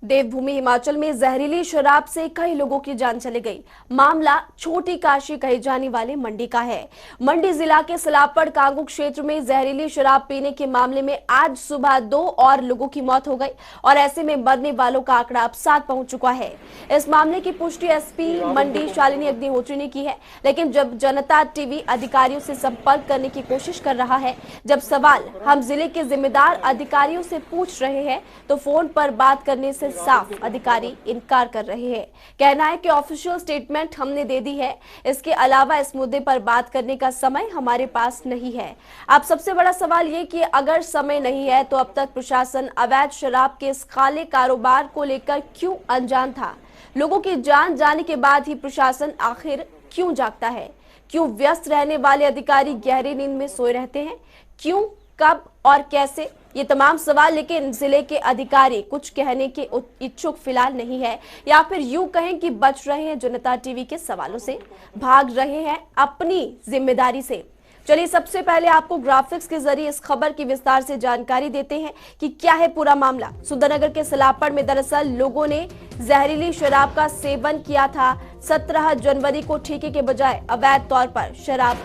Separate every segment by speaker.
Speaker 1: देवभूमि हिमाचल में जहरीली शराब से कई लोगों की जान चली गई। मामला छोटी काशी कही जाने वाले मंडी का है। मंडी जिला के सलापड़ कांगू क्षेत्र में जहरीली शराब पीने के मामले में आज सुबह 2 और लोगों की मौत हो गई और ऐसे में मरने वालों का आंकड़ा अब 7 पहुंच चुका है। इस मामले की पुष्टि एसपी मंडी शालिनी अग्निहोत्री ने की है, लेकिन जब जनता टीवी अधिकारियों से संपर्क करने की कोशिश कर रहा है, जब सवाल हम जिले के जिम्मेदार अधिकारियों से पूछ रहे हैं तो फोन पर बात करने से साफ अधिकारी इनकार कर रहे हैं। कहना है कि ऑफिशियल स्टेटमेंट हमने दे दी है, इसके अलावा इस मुद्दे पर बात करने का समय हमारे पास नहीं है। अब सबसे बड़ा सवाल ये कि अगर समय नहीं है तो अब तक प्रशासन अवैध शराब के इस काले कारोबार को लेकर क्यों अनजान था? लोगों की जान जाने के बाद ही प्रशासन आखिर क्यों जागता है? क्यों व्यस्त रहने वाले अधिकारी गहरी नींद में सोए रहते हैं? क्यों, कब और कैसे? ये तमाम सवाल, लेकिन जिले के अधिकारी कुछ कहने के इच्छुक फिलहाल नहीं है, या फिर यूं कहें कि बच रहे हैं जनता टीवी के सवालों से, भाग रहे हैं अपनी जिम्मेदारी से। चलिए सबसे पहले आपको ग्राफिक्स के जरिए इस खबर की विस्तार से जानकारी देते हैं कि क्या है पूरा मामला। सुंदरनगर के सलापड़ में दरअसल लोगों ने जहरीली शराब का सेवन किया था। 17 जनवरी को ठेके के बजाय अवैध तौर पर शराब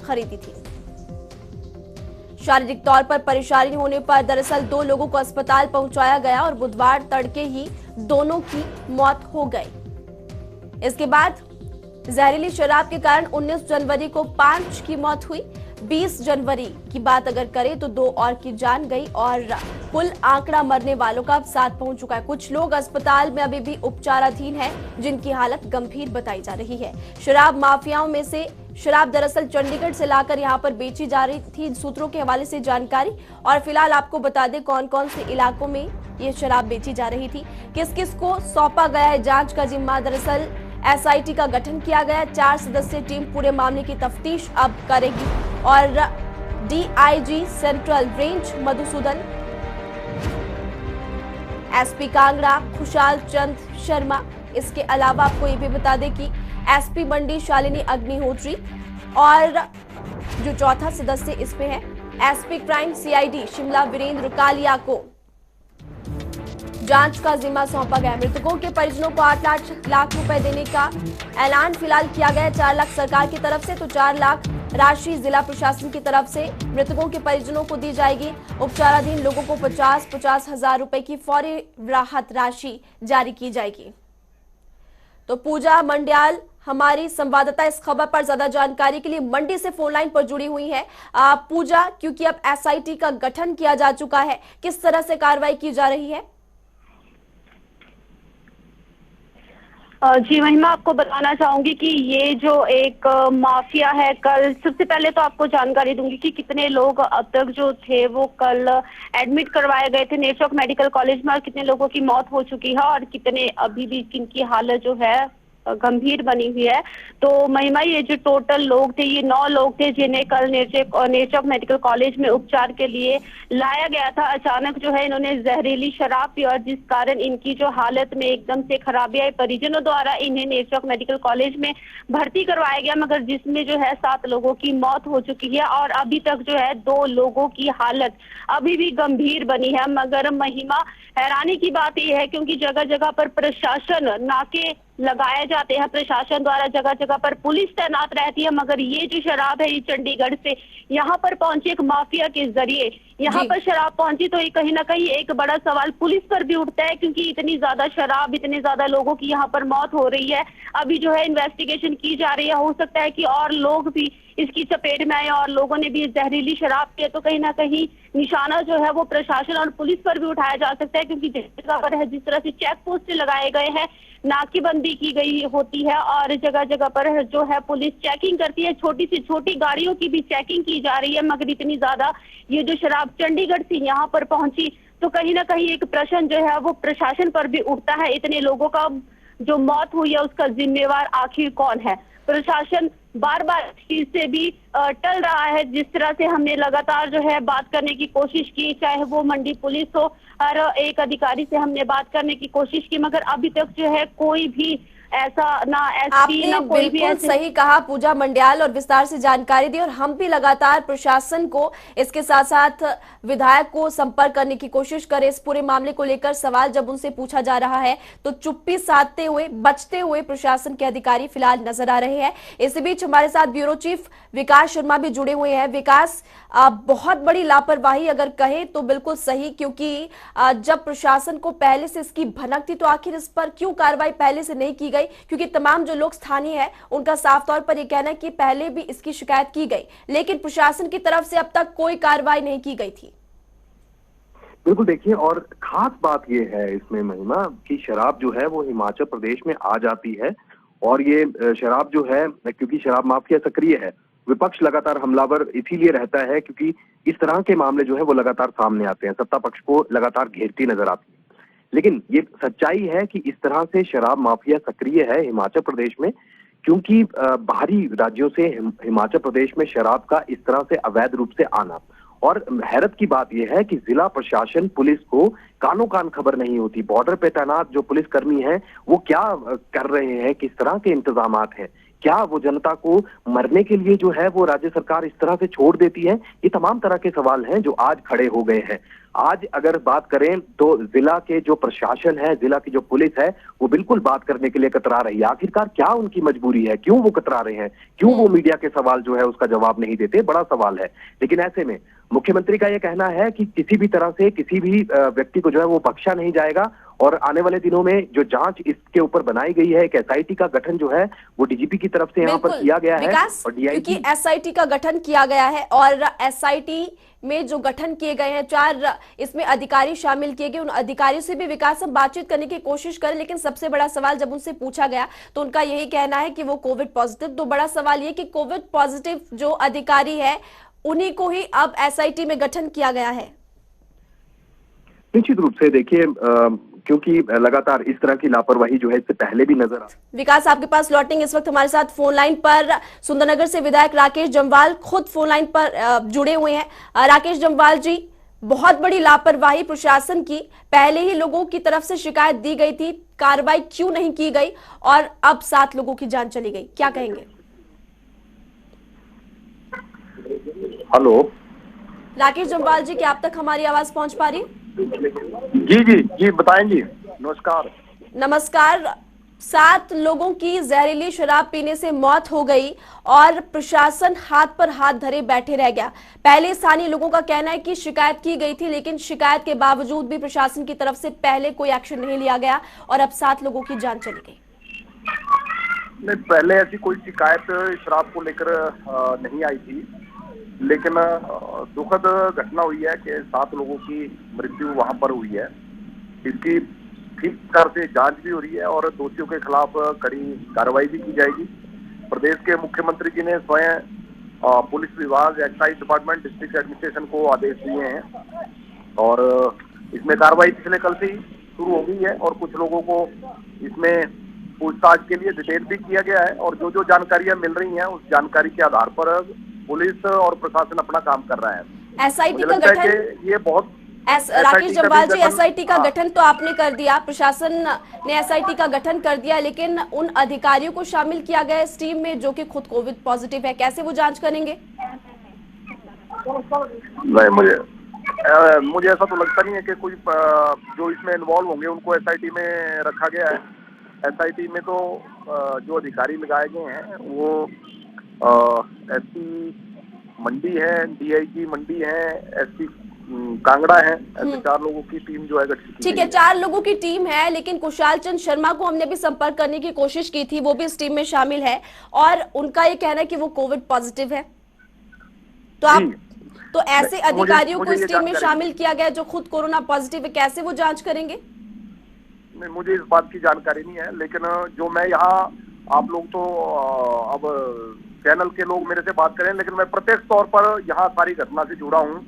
Speaker 1: खरीदी थी। शारीरिक तौर पर परेशानी होने पर दरअसल 2 लोगों को अस्पताल पहुंचाया गया और बुधवार तड़के ही दोनों की मौत हो गई। इसके बाद जहरीली शराब के कारण 19 जनवरी को 5 की मौत हुई। 20 जनवरी की बात अगर करें तो 2 और की जान गई और कुल आंकड़ा मरने वालों का अब 7 पहुंच चुका है। कुछ लोग अस्पताल में अभी भी उपचाराधीन हैं, जिनकी हालत गंभीर बताई जा रही है। शराब माफियाओं में से शराब दरअसल चंडीगढ़ से लाकर यहां पर बेची जा रही थी, सूत्रों के हवाले से जानकारी। और फिलहाल आपको बता दें कौन कौन से इलाकों में ये शराब बेची जा रही थी, किस किस को सौंपा गया है जांच का जिम्मा। दरअसल एसआईटी का गठन किया गया है। 4 सदस्यीय टीम पूरे मामले की तफ्तीश अब करेगी और DIG central range Madhusudan, SP Kangra Khushal Chand Sharma, इसके अलावा आपको ये भी बता दें कि एसपी मंडी शालिनी अग्निहोत्री और जो चौथा सदस्य इसमें है SP crime CID Shimla Virendra Kalia को जांच का जिम्मा सौंपा गया। मृतकों के परिजनों को 8 लाख रुपए देने का ऐलान फिलहाल किया गया है। 4 लाख सरकार की तरफ से तो 4 लाख राशि जिला प्रशासन की तरफ से मृतकों के परिजनों को दी जाएगी। उपचाराधीन लोगों को 50-50 हजार रुपए की फौरी राहत राशि जारी की जाएगी। तो पूजा मंडियाल हमारी संवाददाता इस खबर पर ज्यादा जानकारी के लिए मंडी से फोन लाइन पर जुड़ी हुई है। पूजा, क्योंकि अब एसआईटी का गठन किया जा चुका है, किस तरह से कार्रवाई की जा रही है?
Speaker 2: जी महिमा, आपको बताना चाहूंगी कि ये जो एक माफिया है, कल सबसे पहले तो आपको जानकारी दूंगी कि कितने लोग अब तक जो थे वो कल एडमिट करवाए गए थे नेशनल मेडिकल कॉलेज में और कितने लोगों की मौत हो चुकी है और कितने अभी भी किनकी हालत जो है गंभीर बनी हुई है। तो महिमा, ये जो टोटल लोग थे, ये 9 लोग थे जिन्हें कल नेचर मेडिकल कॉलेज में उपचार के लिए लाया गया था। अचानक जो है इन्होंने जहरीली शराब पी और जिस कारण इनकी जो हालत में एकदम से खराबी आई। परिजनों द्वारा इन्हें नेचर मेडिकल कॉलेज में भर्ती करवाया गया, मगर जिसमें जो है 7 लोगों की मौत हो चुकी है और अभी तक जो है 2 लोगों की हालत अभी भी गंभीर बनी है। मगर महिमा, हैरानी की बात यह है क्योंकि जगह जगह पर प्रशासन नाके लगाए जाते हैं, प्रशासन द्वारा जगह जगह पर पुलिस तैनात रहती है, मगर ये जो शराब है ये चंडीगढ़ से यहाँ पर पहुंची एक माफिया के जरिए यहाँ पर शराब पहुंची। तो ये कहीं ना कहीं एक बड़ा सवाल पुलिस पर भी उठता है क्योंकि इतनी ज्यादा शराब, इतने ज्यादा लोगों की यहाँ पर मौत हो रही है। अभी जो है इन्वेस्टिगेशन की जा रही है, हो सकता है कि और लोग भी इसकी चपेट में आए और लोगों ने भी जहरीली शराब पी, तो कहीं ना कहीं निशाना जो है वो प्रशासन और पुलिस पर भी उठाया जा सकता है क्योंकि जगह पर है जिस तरह से चेक पोस्ट लगाए गए हैं, नाकेबंदी की गई होती है और जगह जगह पर जो है पुलिस चेकिंग करती है। छोटी सी छोटी गाड़ियों की भी चेकिंग की जा रही है, मगर इतनी ज्यादा ये जो शराब चंडीगढ़ से यहाँ पर पहुंची तो कहीं ना कहीं एक प्रश्न जो है वो प्रशासन पर भी उठता है। इतने लोगों का जो मौत हुई है उसका जिम्मेवार आखिर कौन है? प्रशासन बार बार इस चीज से भी टल रहा है। जिस तरह से हमने लगातार जो है बात करने की कोशिश की, चाहे वो मंडी पुलिस हो, हर एक अधिकारी से हमने बात करने की कोशिश की, मगर अभी तक जो है कोई भी ऐसा ना एसपी
Speaker 1: आपने
Speaker 2: ना कोई भी
Speaker 1: बिल्कुल
Speaker 2: ऐसे।
Speaker 1: सही कहा पूजा मंडियाल, और विस्तार से जानकारी दी। और हम भी लगातार प्रशासन को, इसके साथ साथ विधायक को संपर्क करने की कोशिश करें इस पूरे मामले को लेकर। सवाल जब उनसे पूछा जा रहा है तो चुप्पी साधते हुए, बचते हुए प्रशासन के अधिकारी फिलहाल नजर आ रहे हैं। इसी बीच हमारे साथ ब्यूरो चीफ विकास शर्मा भी जुड़े हुए हैं। विकास, बहुत बड़ी लापरवाही अगर कहें तो बिल्कुल सही, क्योंकि जब प्रशासन को पहले से इसकी भनक थी तो आखिर इस पर क्यों कार्रवाई पहले से नहीं की गई? क्योंकि तमाम जो लोग स्थानीय हैं उनका साफ तौर पर यह कहना है कि पहले भी इसकी शिकायत की गई, लेकिन प्रशासन की तरफ से अब तक कोई कार्रवाई नहीं की गई थी।
Speaker 3: बिल्कुल, देखिए, और खास बात यह है इसमें महिमा कि शराब जो है वो हिमाचल प्रदेश में आ जाती है, और ये शराब जो है, क्योंकि शराब माफिया सक्रिय है, विपक्ष लगातार हमलावर इसीलिए रहता है क्योंकि इस तरह के मामले जो है वो लगातार सामने आते हैं, सत्ता पक्ष को लगातार घेरती नजर आती है। लेकिन ये सच्चाई है कि इस तरह से शराब माफिया सक्रिय है हिमाचल प्रदेश में, क्योंकि बाहरी राज्यों से हिमाचल प्रदेश में शराब का इस तरह से अवैध रूप से आना। और हैरत की बात यह है कि जिला प्रशासन, पुलिस को कानों कान खबर नहीं होती। बॉर्डर पे तैनात जो पुलिसकर्मी हैं वो क्या कर रहे हैं, किस तरह के इंतजामात हैं, क्या वो जनता को मरने के लिए जो है वो राज्य सरकार इस तरह से छोड़ देती है? ये तमाम तरह के सवाल हैं जो आज खड़े हो गए हैं। आज अगर बात करें तो जिला के जो प्रशासन है, जिला की जो पुलिस है, वो बिल्कुल बात करने के लिए कतरा रही है। आखिरकार क्या उनकी मजबूरी है, क्यों वो कतरा रहे हैं, क्यों वो मीडिया के सवाल जो है उसका जवाब नहीं देते? बड़ा सवाल है। लेकिन ऐसे में मुख्यमंत्री का यह कहना है कि किसी भी तरह से किसी भी व्यक्ति को जो है वो बख्शा नहीं जाएगा, और आने वाले दिनों में जो जांच इसके ऊपर बनाई गई है, एक एसआईटी का गठन जो है वो डीजीपी की तरफ से यहाँ पर किया गया है।
Speaker 1: और क्योंकि एसआईटी का गठन किया गया है, और एसआईटी में जो गठन किए गए हैं, 4 इसमें अधिकारी शामिल किए गए, उन अधिकारियों से भी विकास हम बातचीत करने की कोशिश करें। लेकिन सबसे बड़ा सवाल जब उनसे पूछा गया तो उनका यही कहना है कि वो कोविड पॉजिटिव। तो बड़ा सवाल ये कि कोविड पॉजिटिव जो अधिकारी है उन्हीं को ही अब एसआईटी में गठन किया गया है।
Speaker 3: निश्चित रूप से देखिए, क्योंकि लगातार इस तरह की लापरवाही जो है इससे पहले भी नजर आ।
Speaker 1: विकास, आपके पास लौटेंगे। इस वक्त हमारे साथ फोन लाइन पर सुंदरनगर से विधायक राकेश जम्वाल खुद फोन लाइन पर जुड़े हुए हैं। राकेश जम्वाल जी, बहुत बड़ी लापरवाही प्रशासन की, पहले ही लोगों की तरफ से शिकायत दी गई थी, कार्रवाई क्यों नहीं की गई और अब 7 लोगों की जान चली गई, क्या कहेंगे?
Speaker 3: हेलो
Speaker 1: राकेश जम्वाल जी, क्या आप तक हमारी आवाज पहुंच पा रही?
Speaker 3: जी जी जी, बताएं जी। नमस्कार।
Speaker 1: नमस्कार। 7 लोगों की जहरीली शराब पीने से मौत हो गई और प्रशासन हाथ पर हाथ धरे बैठे रह गया। पहले स्थानीय लोगों का कहना है कि शिकायत की गई थी, लेकिन शिकायत के बावजूद भी प्रशासन की तरफ से पहले कोई एक्शन नहीं लिया गया और अब 7 लोगों की जान चली गई।
Speaker 4: नहीं, पहले ऐसी कोई शिकायत शराब को लेकर नहीं आई थी, लेकिन दुखद घटना हुई है कि 7 लोगों की मृत्यु वहां पर हुई है। इसकी ठीक प्रकार से जांच भी हो रही है और दोषियों के खिलाफ कड़ी कार्रवाई भी की जाएगी। प्रदेश के मुख्यमंत्री जी ने स्वयं पुलिस विभाग, एक्साइज डिपार्टमेंट, डिस्ट्रिक्ट एडमिनिस्ट्रेशन को आदेश दिए हैं और इसमें कार्रवाई पिछले कल से ही शुरू हो गई है और कुछ लोगों को इसमें पूछताछ के लिए डिटेल भी किया गया है और जो जानकारियां मिल रही हैं उस जानकारी के आधार पर पुलिस और प्रशासन अपना काम कर रहा है।
Speaker 1: एसआईटी का गठन,
Speaker 4: ये बहुत
Speaker 1: राकेश जम्वाल जी, एसआईटी का गठन तो आपने कर दिया, प्रशासन ने एसआईटी का गठन कर दिया, लेकिन उन अधिकारियों को शामिल किया गया इस टीम में जो कि खुद कोविड पॉजिटिव है, कैसे वो जांच करेंगे?
Speaker 4: नहीं, मुझे ऐसा तो लगता नहीं है कि कोई जो इसमें इन्वॉल्व होंगे उनको एसआईटी में रखा गया है। एसआईटी में तो जो अधिकारी लगाए गए हैं वो एसपी मंडी है, डीआईजी मंडी है, एसपी कांगड़ा है, ऐसे 4 लोगों की टीम जो है गठित।
Speaker 1: ठीक है, 4 लोगों की टीम है, लेकिन कुशाल चंद शर्मा को हमने भी संपर्क करने की कोशिश की थी, वो भी इस टीम में शामिल है और उनका ये कहना है कि वो कोविड पॉजिटिव है। तो ऐसे अधिकारियों को इस टीम में शामिल किया गया जो खुद कोरोना पॉजिटिव है, कैसे वो जांच करेंगे?
Speaker 4: नहीं, मुझे इस बात की जानकारी नहीं है, लेकिन जो मैं यहाँ, आप लोग तो अब चैनल के लोग मेरे से बात करें, लेकिन मैं प्रत्यक्ष तौर पर यहाँ सारी घटना से जुड़ा हूँ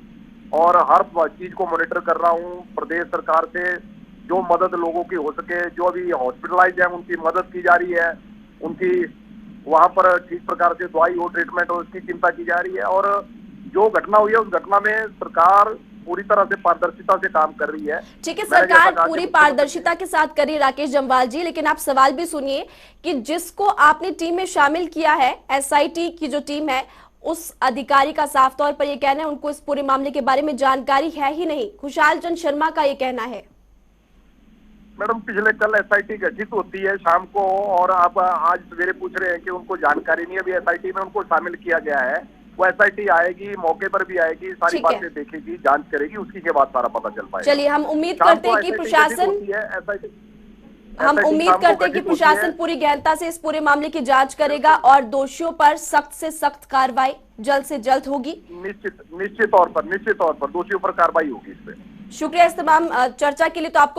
Speaker 4: और हर चीज को मॉनिटर कर रहा हूँ। प्रदेश सरकार से जो मदद लोगों की हो सके, जो अभी हॉस्पिटलाइज है उनकी मदद की जा रही है, उनकी वहां पर ठीक प्रकार से दवाई हो, ट्रीटमेंट हो, उसकी चिंता की जा रही है और जो घटना हुई है उस घटना में सरकार पूरी तरह से पारदर्शिता से काम कर रही है।
Speaker 1: ठीक है,
Speaker 4: मैंने जैसा
Speaker 1: सरकार
Speaker 4: कहा कि
Speaker 1: पूरी
Speaker 4: मुख्यमंत्री-
Speaker 1: पारदर्शिता के साथ कर रही है राकेश जम्वाल जी, लेकिन आप सवाल भी सुनिए कि जिसको आपने टीम में शामिल किया है, एसआईटी की जो टीम है, उस अधिकारी का साफ तौर पर यह कहना है उनको इस पूरे मामले के बारे में जानकारी है ही नहीं। खुशहाल चंद शर्मा का यह कहना है।
Speaker 4: मैडम पिछले कल एसआईटी गठित होती है शाम को, और आप आज सवेरे पूछ रहे हैं कि उनको जानकारी नहीं है। अभी एसआईटी में उनको शामिल किया गया है, वो एसआईटी आएगी, मौके पर भी आएगी, सारी
Speaker 1: ठीक है।
Speaker 4: बातें देखेगी, जांच करेगी, उसकी के बाद सारा पता चल पाएगा।
Speaker 1: चलिए, हम उम्मीद
Speaker 4: शाम
Speaker 1: करते
Speaker 4: को
Speaker 1: हैं कि
Speaker 4: SIT
Speaker 1: प्रशासन
Speaker 4: गठित होती है, SIT
Speaker 1: हम
Speaker 4: SIT
Speaker 1: उम्मीद
Speaker 4: शाम को
Speaker 1: करते हैं कि
Speaker 4: गठित होती
Speaker 1: प्रशासन
Speaker 4: है।
Speaker 1: पूरी गहनता से इस पूरे मामले की जांच करेगा और दोषियों पर सख्त से सख्त कार्रवाई जल्द से जल्द होगी।
Speaker 4: निश्चित तौर पर दोषियों पर कार्रवाई होगी इस पे।
Speaker 1: शुक्रिया इस तमाम चर्चा के लिए। तो आपको